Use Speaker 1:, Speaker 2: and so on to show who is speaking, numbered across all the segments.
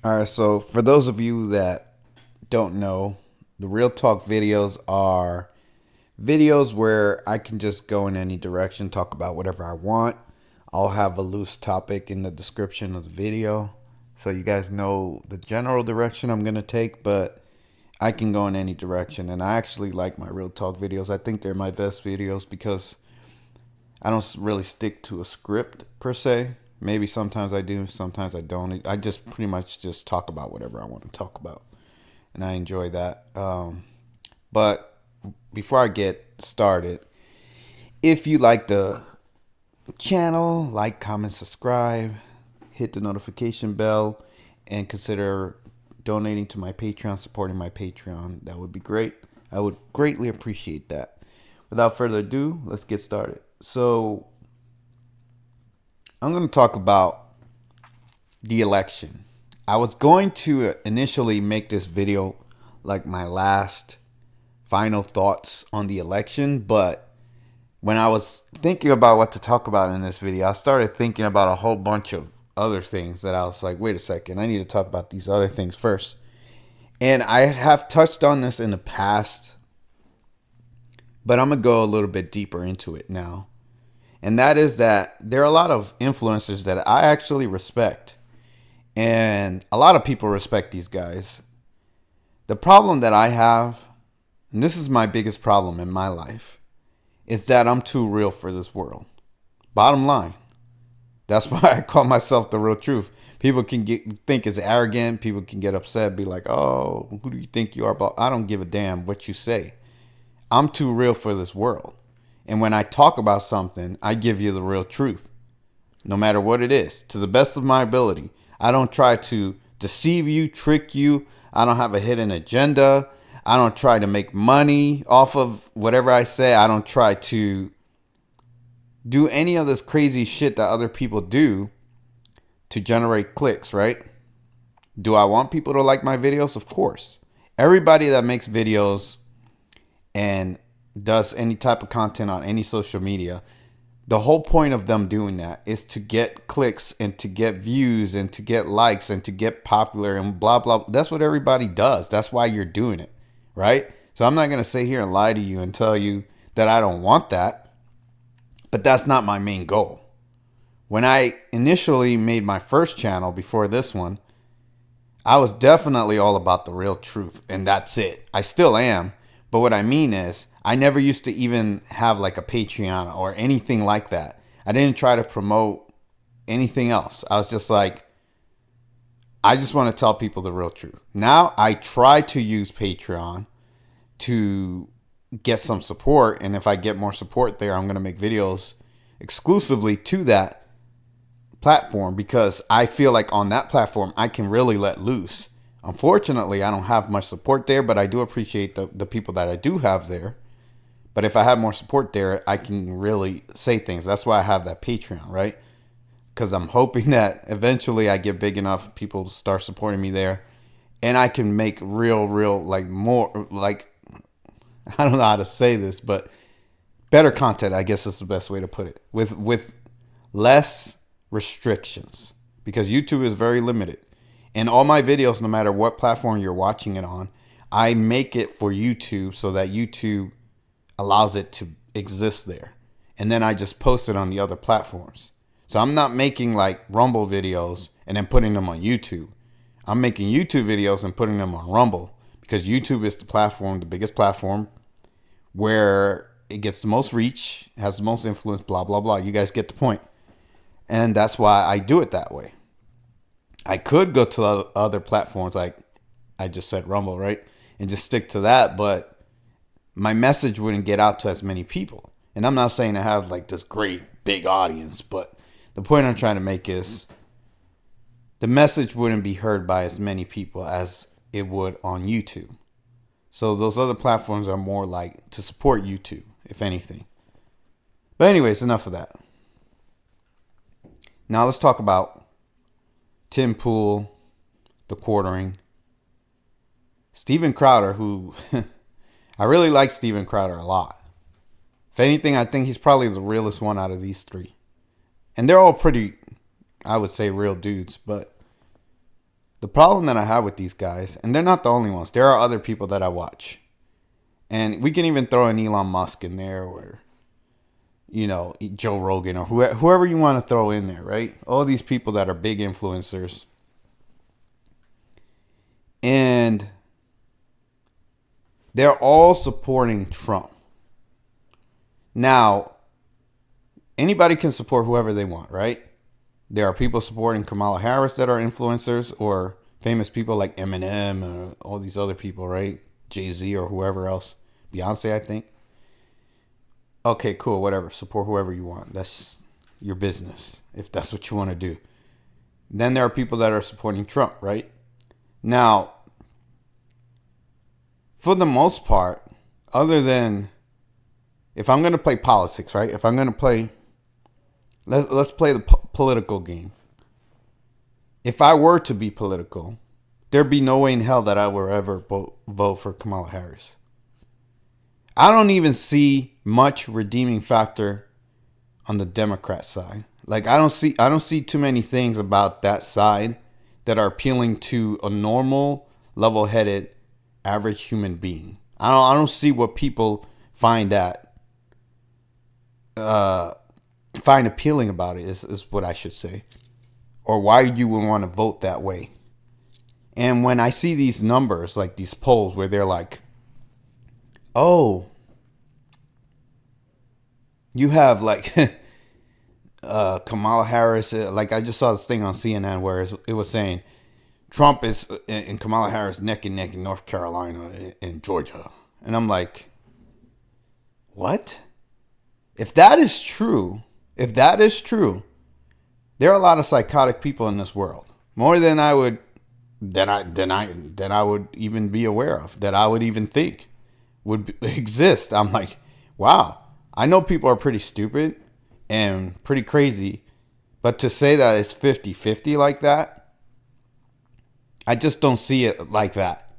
Speaker 1: All right, so for those of you that don't know, the Real Talk videos are videos where I can just go in any direction, talk about whatever I want. I'll have a loose topic in the description of the video so you guys know the general direction I'm going to take, but I can go in any direction. And I actually like my Real Talk videos. I think they're my best videos because I don't really stick to a script per se. Maybe sometimes I do, sometimes I don't. I just pretty much just talk about whatever I want to talk about, and I enjoy that. But before I get started, if you like the channel, like, comment, subscribe, hit the notification bell, and consider donating to my Patreon, supporting my Patreon. That would be great. I would greatly appreciate that. Without further ado, let's get started. So, I'm going to talk about the election. I was going to initially make this video like my last final thoughts on the election, but when I was thinking about what to talk about in this video, I started thinking about a whole bunch of other things that I was like, wait a second, I need to talk about these other things first. And I have touched on this in the past, but I'm going to go a little bit deeper into it now. And that is that there are a lot of influencers that I actually respect. And a lot of people respect these guys. The problem that I have, and this is my biggest problem in my life, is that I'm too real for this world. Bottom line. That's why I call myself the real truth. People can think it's arrogant. People can get upset, be like, oh, who do you think you are? But I don't give a damn what you say. I'm too real for this world. And when I talk about something, I give you the real truth, no matter what it is, to the best of my ability. I don't try to deceive you, trick you. I don't have a hidden agenda. I don't try to make money off of whatever I say. I don't try to do any of this crazy shit that other people do to generate clicks, right? Do I want people to like my videos? Of course. Everybody that makes videos and does any type of content on any social media, the whole point of them doing that is to get clicks and to get views and to get likes and to get popular and blah, blah. That's what everybody does. That's why you're doing it, right? So I'm not going to sit here and lie to you and tell you that I don't want that, but that's not my main goal. When I initially made my first channel before this one, I was definitely all about the real truth, and that's it. I still am. But what I mean is, I never used to even have like a Patreon or anything like that. I didn't try to promote anything else. I was just like, I just want to tell people the real truth. Now I try to use Patreon to get some support. And if I get more support there, I'm going to make videos exclusively to that platform because I feel like on that platform, I can really let loose. Unfortunately, I don't have much support there, but I do appreciate the people that I do have there. But if I have more support there, I can really say things. That's why I have that Patreon, right? Because I'm hoping that eventually I get big enough, people start supporting me there. And I can make real, like more, like, I don't know how to say this, but better content, I guess is the best way to put it. With less restrictions. Because YouTube is very limited. And all my videos, no matter what platform you're watching it on, I make it for YouTube so that YouTube allows it to exist there. And then I just post it on the other platforms. So I'm not making like Rumble videos and then putting them on YouTube. I'm making YouTube videos and putting them on Rumble because YouTube is the platform, the biggest platform where it gets the most reach, has the most influence, blah, blah, blah. You guys get the point. And that's why I do it that way. I could go to other platforms like I just said Rumble, right? And just stick to that, but my message wouldn't get out to as many people. And I'm not saying I have like this great big audience, but the point I'm trying to make is the message wouldn't be heard by as many people as it would on YouTube. So those other platforms are more like to support YouTube, if anything. But anyways, enough of that. Now let's talk about Tim Pool, the quartering, Steven Crowder, who I really like Steven Crowder a lot. If anything, I think he's probably the realest one out of these three. And they're all pretty, I would say, real dudes. But The problem that I have with these guys, and they're not the only ones. There are other people that I watch. And we can even throw an Elon Musk in there, or, Joe Rogan, or whoever you want to throw in there, right? All these people that are big influencers. And they're all supporting Trump. Now, anybody can support whoever they want, right? There are people supporting Kamala Harris that are influencers, or famous people like Eminem or all these other people, right? Jay-Z or whoever else. Beyonce, I think. Okay, cool, whatever. Support whoever you want. That's your business, if that's what you want to do. Then there are people that are supporting Trump, right? Now, for the most part, other than, if I'm going to play politics, right? If I'm going to play, let's play the political game. If I were to be political, there'd be no way in hell that I would ever vote for Kamala Harris. I don't even see much redeeming factor on the Democrat side. Like, I don't see too many things about that side that are appealing to a normal, level-headed, average human being. I don't see what people find appealing about it, is what I should say, or why you would want to vote that way. And when I see these numbers, like these polls where they're like, oh, you have like Kamala Harris, like I just saw this thing on CNN where it was saying Trump is and Kamala Harris neck and neck in North Carolina and Georgia. And I'm like, what? If that is true, there are a lot of psychotic people in this world. More than I would even be aware of, that I would even think would exist. I'm like, wow. I know people are pretty stupid and pretty crazy, but to say that it's 50-50 like that, I just don't see it like that.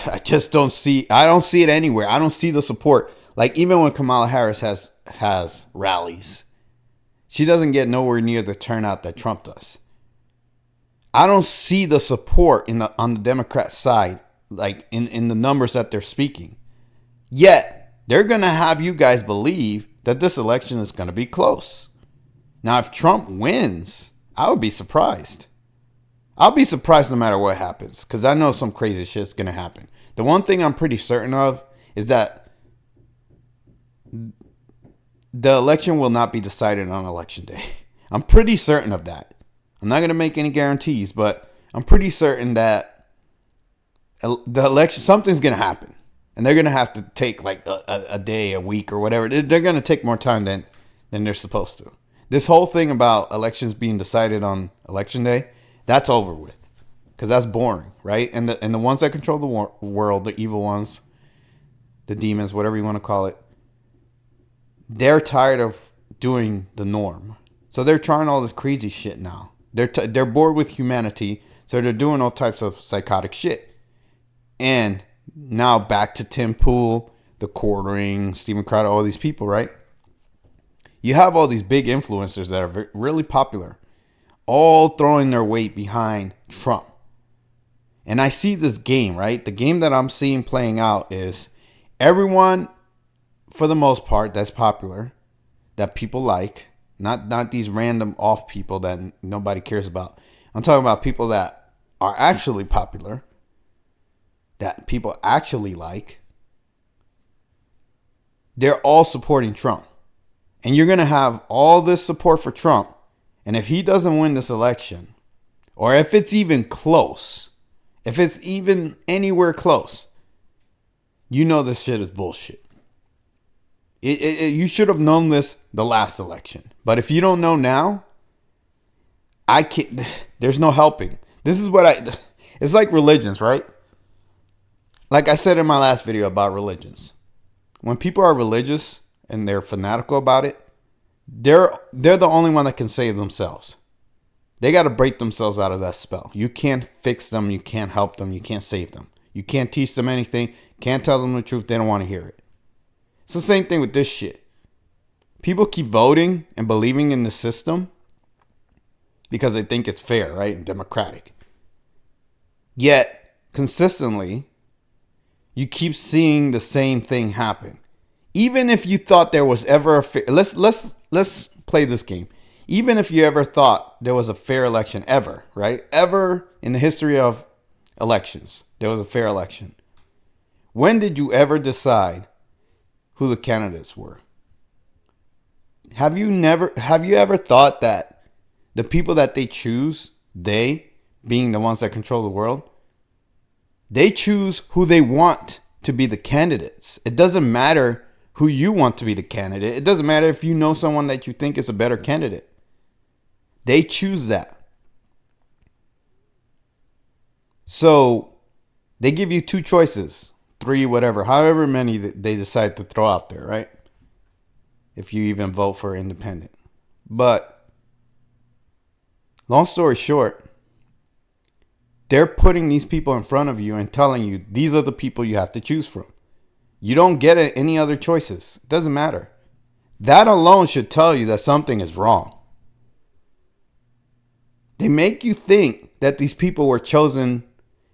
Speaker 1: I don't see it anywhere. I don't see the support. Like, even when Kamala Harris has rallies, she doesn't get nowhere near the turnout that Trump does. I don't see the support on the Democrat side, like in the numbers that they're speaking. Yet, they're going to have you guys believe that this election is going to be close. Now, if Trump wins, I would be surprised. I'll be surprised no matter what happens, because I know some crazy shit's going to happen. The one thing I'm pretty certain of is that the election will not be decided on election day. I'm pretty certain of that. I'm not going to make any guarantees, but I'm pretty certain that the election, something's going to happen. And they're going to have to take like a day, a week, or whatever. They're going to take more time than they're supposed to. This whole thing about elections being decided on election day, that's over with. Because that's boring, right? And the ones that control the world, the evil ones, the demons, whatever you want to call it, they're tired of doing the norm. So they're trying all this crazy shit now. They're bored with humanity, so they're doing all types of psychotic shit. And now back to Tim Pool, the Quartering, Steven Crowder, all these people, right? You have all these big influencers that are really popular, all throwing their weight behind Trump. And I see this game, right? The game that I'm seeing playing out is everyone, for the most part, that's popular, that people like, not these random off people that nobody cares about. I'm talking about people that are actually popular, that people actually like. They're all supporting Trump. And you're going to have all this support for Trump. And if he doesn't win this election, or if it's even close, if it's even anywhere close, you know this shit is bullshit. You should have known this the last election. But if you don't know now, I can't. There's no helping. This is what it's like religions, right? Like I said in my last video about religions. When people are religious and they're fanatical about it, they're the only one that can save themselves. They got to break themselves out of that spell. You can't fix them. You can't help them. You can't save them. You can't teach them anything. Can't tell them the truth. They don't want to hear it. It's the same thing with this shit. People keep voting and believing in the system because they think it's fair, right, and democratic. Yet, consistently, you keep seeing the same thing happen. Even if you thought there was ever a fair, let's play this game. Even if you ever thought there was a fair election ever, right? Ever in the history of elections, there was a fair election. When did you ever decide who the candidates were? Have you ever thought that the people that they choose, they being the ones that control the world, they choose who they want to be the candidates. It doesn't matter who you want to be the candidate. It doesn't matter if you know someone that you think is a better candidate. They choose that. So they give you two choices, 3, whatever, however many that they decide to throw out there, right? If you even vote for independent. But long story short, they're putting these people in front of you and telling you these are the people you have to choose from. You don't get any other choices. It doesn't matter. That alone should tell you that something is wrong. They make you think that these people were chosen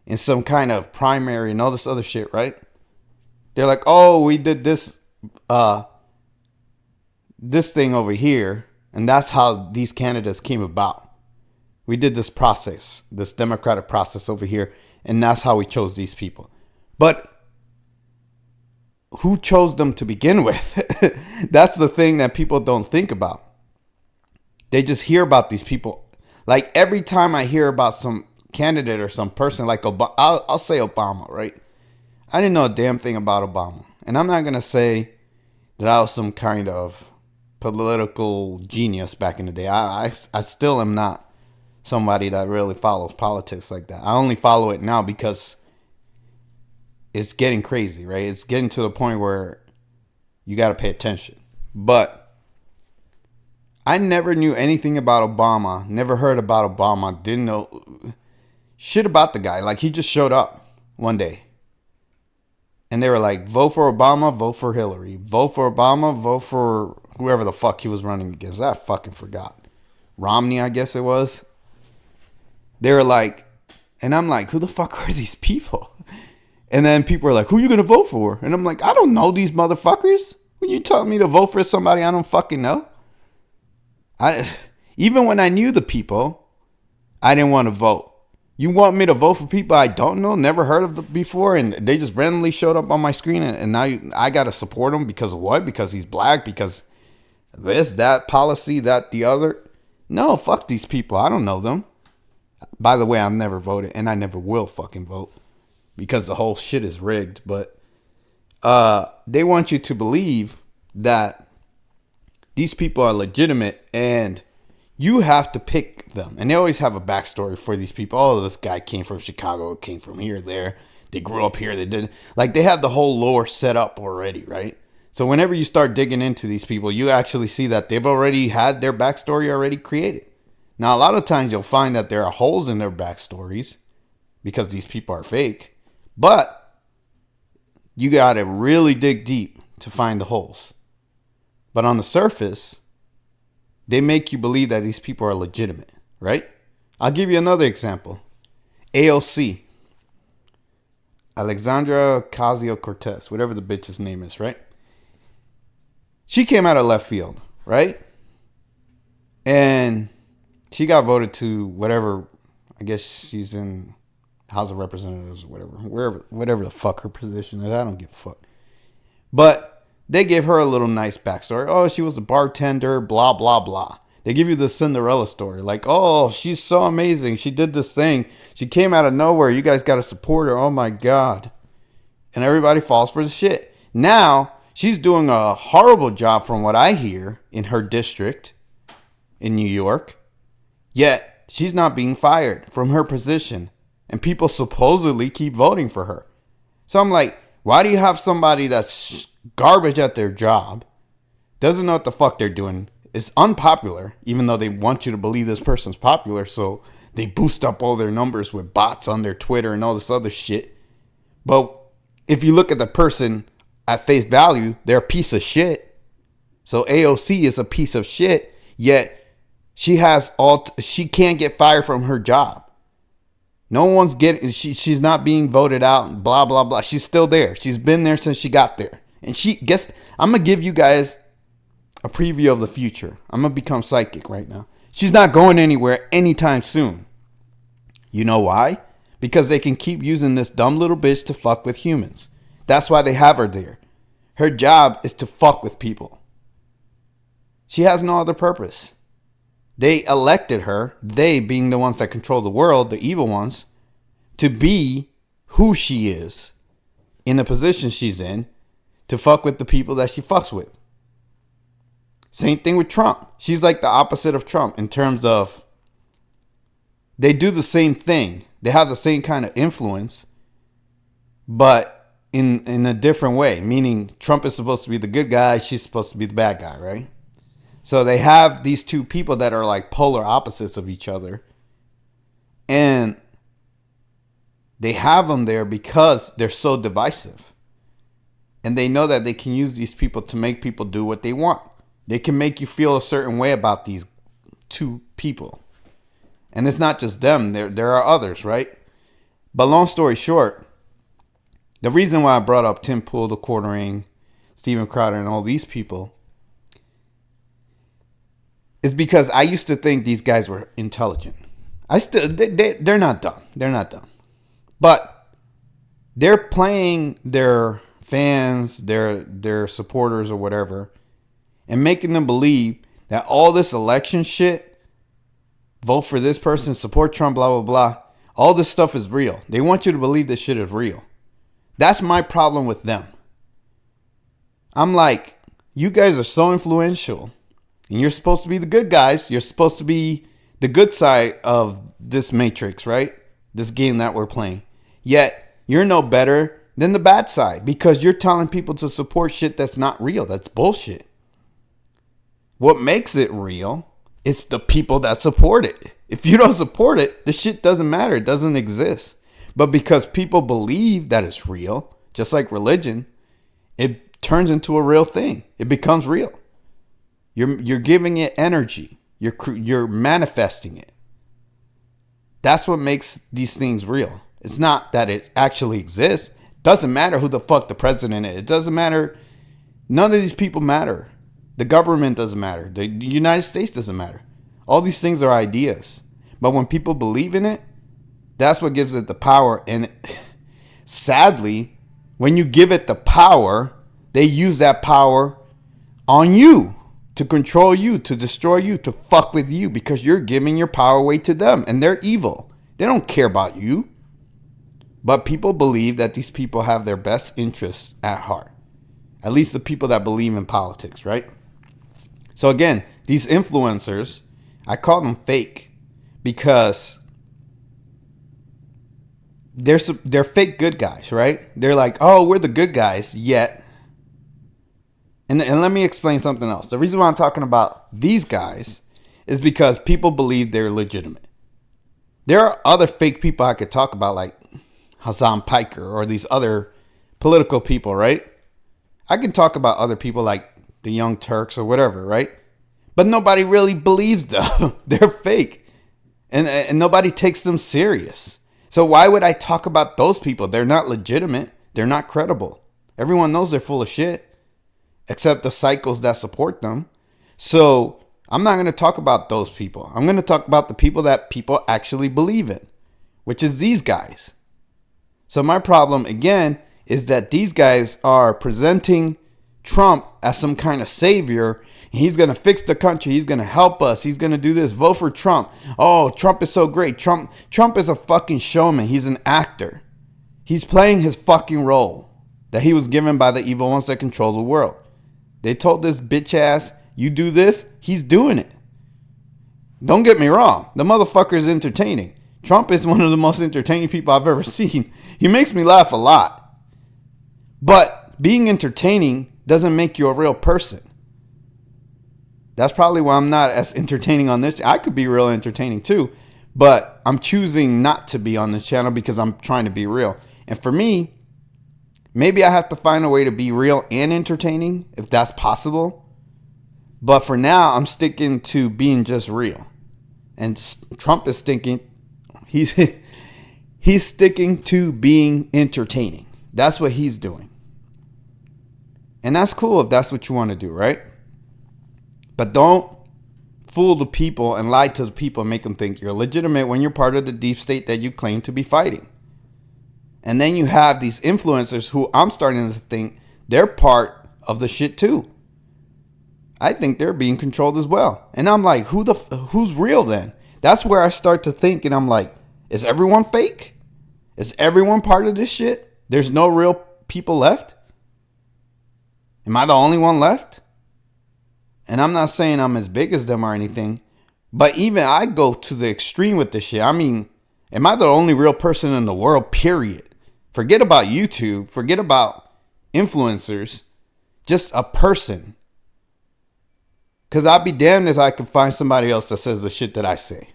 Speaker 1: in some kind of primary and all this other shit, right? They're like, oh, we did this thing over here, and that's how these candidates came about. We did this process, this democratic process over here, and that's how we chose these people. But who chose them to begin with? That's the thing that people don't think about. They just hear about these people. Like every time I hear about some candidate or some person like Obama, I'll say Obama, right? I didn't know a damn thing about Obama. And I'm not going to say that I was some kind of political genius back in the day. I still am not somebody that really follows politics like that. I only follow it now because it's getting crazy, right? It's getting to the point where you got to pay attention. But I never knew anything about Obama, never heard about Obama, didn't know shit about the guy. Like he just showed up one day. And they were like, vote for Obama, vote for Hillary. Vote for Obama, vote for whoever the fuck he was running against. I fucking forgot. Romney, I guess it was. They were like, and I'm like, who the fuck are these people? And then people are like, who are you going to vote for? And I'm like, I don't know these motherfuckers. When you tell me to vote for somebody I don't fucking know. Even when I knew the people, I didn't want to vote. You want me to vote for people I don't know, never heard of them before, and they just randomly showed up on my screen, and now I got to support him because of what? Because he's black? Because this, that policy, that, the other? No, fuck these people. I don't know them. By the way, I've never voted, and I never will fucking vote because the whole shit is rigged. But they want you to believe that these people are legitimate, and you have to pick them. And they always have a backstory for these people. Oh, this guy came from Chicago, came from here, there. They grew up here. They didn't. Like, they have the whole lore set up already, right? So whenever you start digging into these people, you actually see that they've already had their backstory already created. Now, a lot of times you'll find that there are holes in their backstories because these people are fake. But you got to really dig deep to find the holes. But on the surface, they make you believe that these people are legitimate, right? I'll give you another example. AOC. Alexandra Ocasio-Cortez, whatever the bitch's name is, right? She came out of left field, right? And she got voted to whatever, I guess she's in House of Representatives or whatever the fuck her position is. I don't give a fuck. But they gave her a little nice backstory. Oh, she was a bartender, blah, blah, blah. They give you the Cinderella story. Like, oh, she's so amazing. She did this thing. She came out of nowhere. You guys got to support her. Oh, my God. And everybody falls for the shit. Now, she's doing a horrible job from what I hear in her district in New York. Yet, she's not being fired from her position. And people supposedly keep voting for her. So I'm like, why do you have somebody that's garbage at their job, doesn't know what the fuck they're doing, is unpopular, even though they want you to believe this person's popular, so they boost up all their numbers with bots on their Twitter and all this other shit. But if you look at the person at face value, they're a piece of shit. So AOC is a piece of shit, yet She can't get fired from her job. No one's getting, she's not being voted out, blah, blah, blah. She's still there. She's been there since she got there. And I'm going to give you guys a preview of the future. I'm going to become psychic right now. She's not going anywhere anytime soon. You know why? Because they can keep using this dumb little bitch to fuck with humans. That's why they have her there. Her job is to fuck with people. She has no other purpose. They elected her, they being the ones that control the world, the evil ones, to be who she is in the position she's in to fuck with the people that she fucks with. Same thing with Trump. She's like the opposite of Trump in terms of they do the same thing. They have the same kind of influence, but in a different way. Meaning Trump is supposed to be the good guy, she's supposed to be the bad guy, right? So they have these two people that are like polar opposites of each other. And they have them there because they're so divisive. And they know that they can use these people to make people do what they want. They can make you feel a certain way about these two people. And it's not just them. There are others, right? But long story short, the reason why I brought up Tim Pool, the Quartering, Steven Crowder, and all these people is because I used to think these guys were intelligent. They're not dumb. They're not dumb. But they're playing their fans, their supporters or whatever, and making them believe that all this election shit, vote for this person, support Trump, blah, blah, blah, all this stuff is real. They want you to believe this shit is real. That's my problem with them. I'm like, you guys are so influential. And you're supposed to be the good guys. You're supposed to be the good side of this matrix, right? This game that we're playing. Yet, you're no better than the bad side because you're telling people to support shit that's not real. That's bullshit. What makes it real is the people that support it. If you don't support it, the shit doesn't matter. It doesn't exist. But because people believe that it's real, just like religion, it turns into a real thing. It becomes real. You're giving it energy. You're manifesting it. That's what makes these things real. It's not that it actually exists. It doesn't matter who the fuck the president is. It doesn't matter. None of these people matter. The government doesn't matter. The United States doesn't matter. All these things are ideas. But when people believe in it, that's what gives it the power. And sadly, when you give it the power, they use that power on you. To control you, to destroy you, to fuck with you because you're giving your power away to them and they're evil. They don't care about you. But people believe that these people have their best interests at heart. At least the people that believe in politics, right? So again, these influencers, I call them fake because they're fake good guys, right? They're like, oh, we're the good guys, yet. And let me explain something else. The reason why I'm talking about these guys is because people believe they're legitimate. There are other fake people I could talk about, like Hassan Piker or these other political people, right? I can talk about other people like the Young Turks or whatever, right? But nobody really believes them. They're fake. And nobody takes them serious. So why would I talk about those people? They're not legitimate. They're not credible. Everyone knows they're full of shit. Except the cycles that support them. So I'm not going to talk about those people. I'm going to talk about the people that people actually believe in, which is these guys. So my problem, again, is that these guys are presenting Trump as some kind of savior. He's going to fix the country. He's going to help us. He's going to do this. Vote for Trump. Oh, Trump is so great. Trump is a fucking showman. He's an actor. He's playing his fucking role that he was given by the evil ones that control the world. They told this bitch ass, you do this, he's doing it. Don't get me wrong. The motherfucker is entertaining. Trump is one of the most entertaining people I've ever seen. He makes me laugh a lot. But being entertaining doesn't make you a real person. That's probably why I'm not as entertaining on this. I could be real entertaining too. But I'm choosing not to be on this channel because I'm trying to be real. And for me, maybe I have to find a way to be real and entertaining, if that's possible. But for now, I'm sticking to being just real. And Trump is thinking he's he's sticking to being entertaining. That's what he's doing. And that's cool if that's what you want to do, right? But don't fool the people and lie to the people and make them think you're legitimate when you're part of the deep state that you claim to be fighting. And then you have these influencers who I'm starting to think they're part of the shit too. I think they're being controlled as well. And I'm like, who's real then? That's where I start to think, and I'm like, is everyone fake? Is everyone part of this shit? There's no real people left? Am I the only one left? And I'm not saying I'm as big as them or anything, but even I go to the extreme with this shit. I mean, am I the only real person in the world, period? Forget about YouTube. Forget about influencers. Just a person. Because I'd be damned if I could find somebody else that says the shit that I say.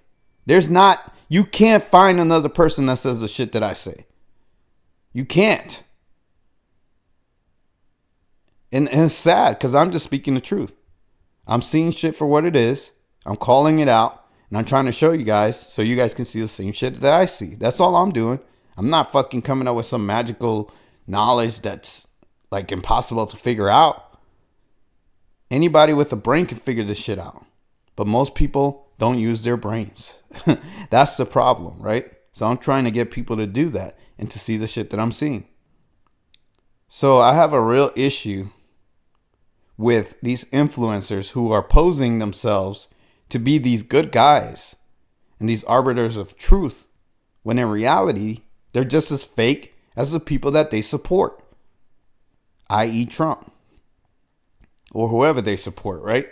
Speaker 1: You can't find another person that says the shit that I say. You can't. And it's sad because I'm just speaking the truth. I'm seeing shit for what it is. I'm calling it out. And I'm trying to show you guys so you guys can see the same shit that I see. That's all I'm doing. I'm not fucking coming up with some magical knowledge that's like impossible to figure out. Anybody with a brain can figure this shit out. But most people don't use their brains. That's the problem, right? So I'm trying to get people to do that and to see the shit that I'm seeing. So I have a real issue with these influencers who are posing themselves to be these good guys and these arbiters of truth, when in reality, they're just as fake as the people that they support, i.e. Trump or whoever they support, right?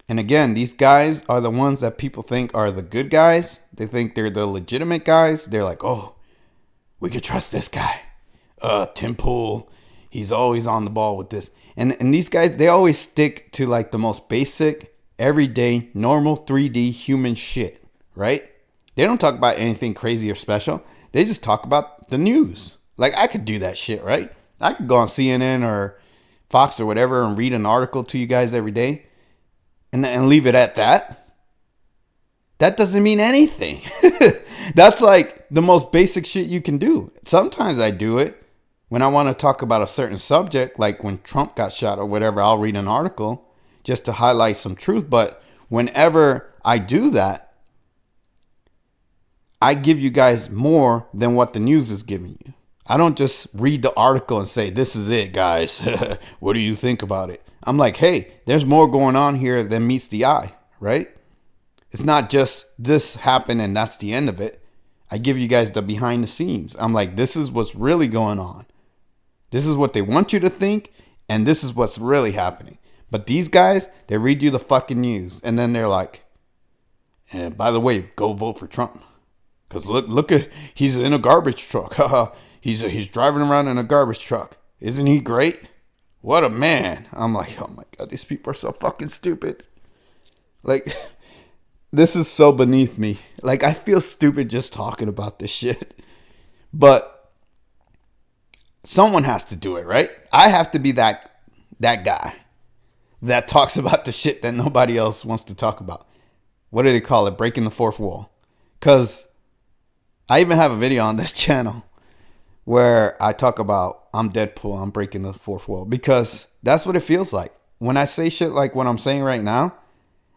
Speaker 1: And again, these guys are the ones that people think are the good guys. They think they're the legitimate guys. They're like, oh, we could trust this guy. Tim Pool, he's always on the ball with this. And these guys, they always stick to like the most basic, everyday, normal 3D human shit, right? They don't talk about anything crazy or special. They just talk about the news. Like I could do that shit, right? I could go on CNN or Fox or whatever and read an article to you guys every day and leave it at that. That doesn't mean anything. That's like the most basic shit you can do. Sometimes I do it when I want to talk about a certain subject, like when Trump got shot or whatever. I'll read an article just to highlight some truth. But whenever I do that, I give you guys more than what the news is giving you. I don't just read the article and say, this is it, guys. What do you think about it? I'm like, hey, there's more going on here than meets the eye, right? It's not just this happened and that's the end of it. I give you guys the behind the scenes. I'm like, this is what's really going on. This is what they want you to think, and this is what's really happening. But these guys, they read you the fucking news, and then they're like, and by the way, go vote for Trump. Because look at, he's in a garbage truck. He's driving around in a garbage truck. Isn't he great? What a man. I'm like, oh my God, these people are so fucking stupid. Like, this is so beneath me. Like, I feel stupid just talking about this shit. But someone has to do it, right? I have to be that guy that talks about the shit that nobody else wants to talk about. What do they call it? Breaking the fourth wall. Because I even have a video on this channel where I talk about I'm Deadpool, I'm breaking the fourth wall. Because that's what it feels like. When I say shit like what I'm saying right now,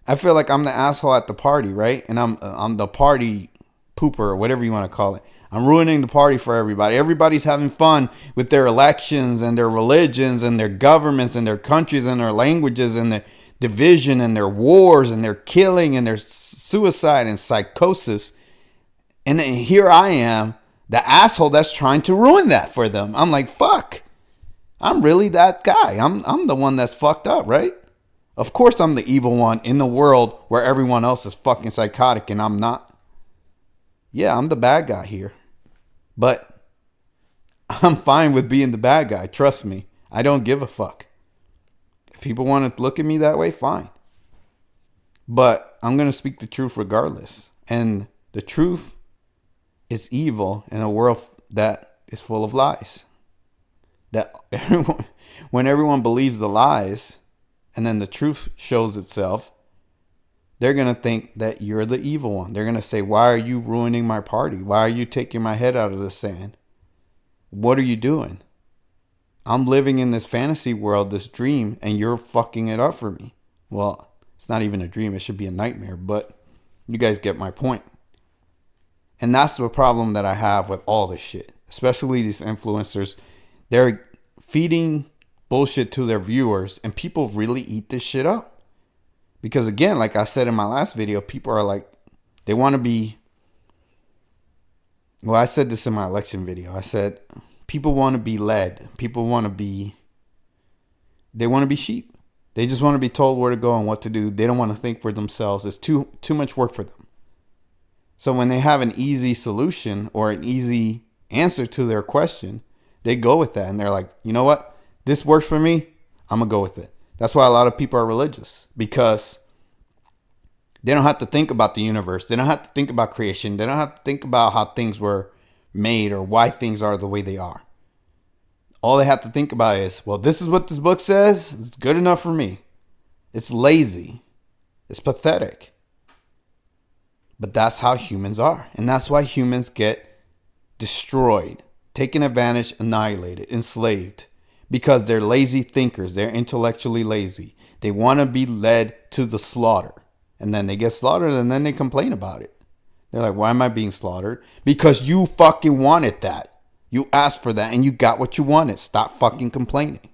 Speaker 1: I feel like I'm the asshole at the party, right? And I'm the party pooper or whatever you want to call it. I'm ruining the party for everybody. Everybody's having fun with their elections and their religions and their governments and their countries and their languages and their division and their wars and their killing and their suicide and psychosis. And here I am, the asshole that's trying to ruin that for them. I'm like, fuck. I'm really that guy. I'm the one that's fucked up, right? Of course I'm the evil one in the world where everyone else is fucking psychotic and I'm not. Yeah, I'm the bad guy here. But I'm fine with being the bad guy. Trust me. I don't give a fuck. If people want to look at me that way, fine. But I'm going to speak the truth regardless. And the truth is evil in a world that is full of lies. That when everyone believes the lies and then the truth shows itself, they're going to think that you're the evil one. They're going to say, why are you ruining my party? Why are you taking my head out of the sand? What are you doing? I'm living in this fantasy world, this dream, and you're fucking it up for me. Well, it's not even a dream. It should be a nightmare, but you guys get my point. And that's the problem that I have with all this shit, especially these influencers. They're feeding bullshit to their viewers, and people really eat this shit up. Because again, like I said in my last video, people are like, they want to be, well, I said this in my election video. I said, people want to be led. People want to be, they want to be sheep. They just want to be told where to go and what to do. They don't want to think for themselves. It's too much work for them. So when they have an easy solution or an easy answer to their question, they go with that. And they're like, you know what? This works for me. I'm going to go with it. That's why a lot of people are religious, because they don't have to think about the universe. They don't have to think about creation. They don't have to think about how things were made or why things are the way they are. All they have to think about is, well, this is what this book says. It's good enough for me. It's lazy. It's pathetic. But that's how humans are. And that's why humans get destroyed, taken advantage, annihilated, enslaved. Because they're lazy thinkers. They're intellectually lazy. They want to be led to the slaughter. And then they get slaughtered and then they complain about it. They're like, why am I being slaughtered? Because you fucking wanted that. You asked for that and you got what you wanted. Stop fucking complaining.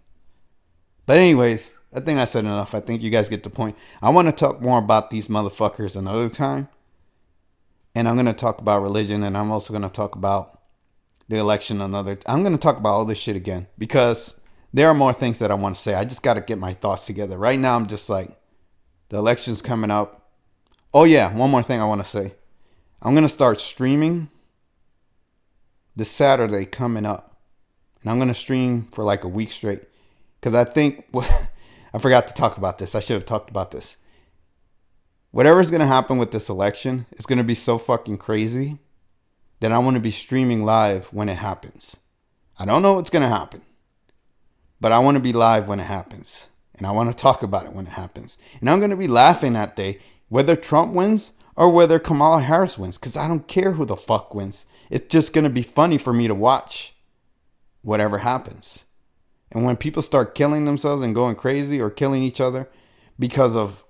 Speaker 1: But anyways, I think I said enough. I think you guys get the point. I want to talk more about these motherfuckers another time. And I'm going to talk about religion, and I'm also going to talk about the election another. I'm going to talk about all this shit again, because there are more things that I want to say. I just got to get my thoughts together. Right now, I'm just like, the election's coming up. Oh yeah, one more thing I want to say. I'm going to start streaming this Saturday coming up. And I'm going to stream for like a week straight. Because I think, I forgot to talk about this. I should have talked about this. Whatever's going to happen with this election is going to be so fucking crazy that I want to be streaming live when it happens. I don't know what's going to happen, but I want to be live when it happens. And I want to talk about it when it happens. And I'm going to be laughing that day, whether Trump wins or whether Kamala Harris wins, because I don't care who the fuck wins. It's just going to be funny for me to watch whatever happens. And when people start killing themselves and going crazy or killing each other because of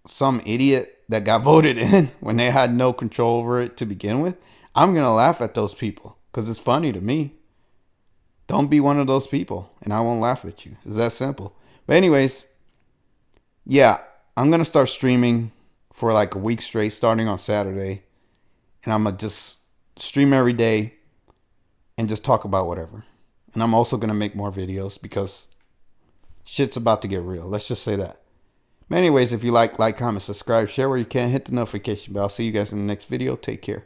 Speaker 1: some idiot that got voted in when they had no control over it to begin with, I'm going to laugh at those people because it's funny to me. Don't be one of those people and I won't laugh at you. It's that simple. But anyways, yeah, I'm going to start streaming for like a week straight starting on Saturday. And I'm going to just stream every day and just talk about whatever. And I'm also going to make more videos because shit's about to get real. Let's just say that. But anyways, if you like, comment, subscribe, share where you can, hit the notification bell. I'll see you guys in the next video. Take care.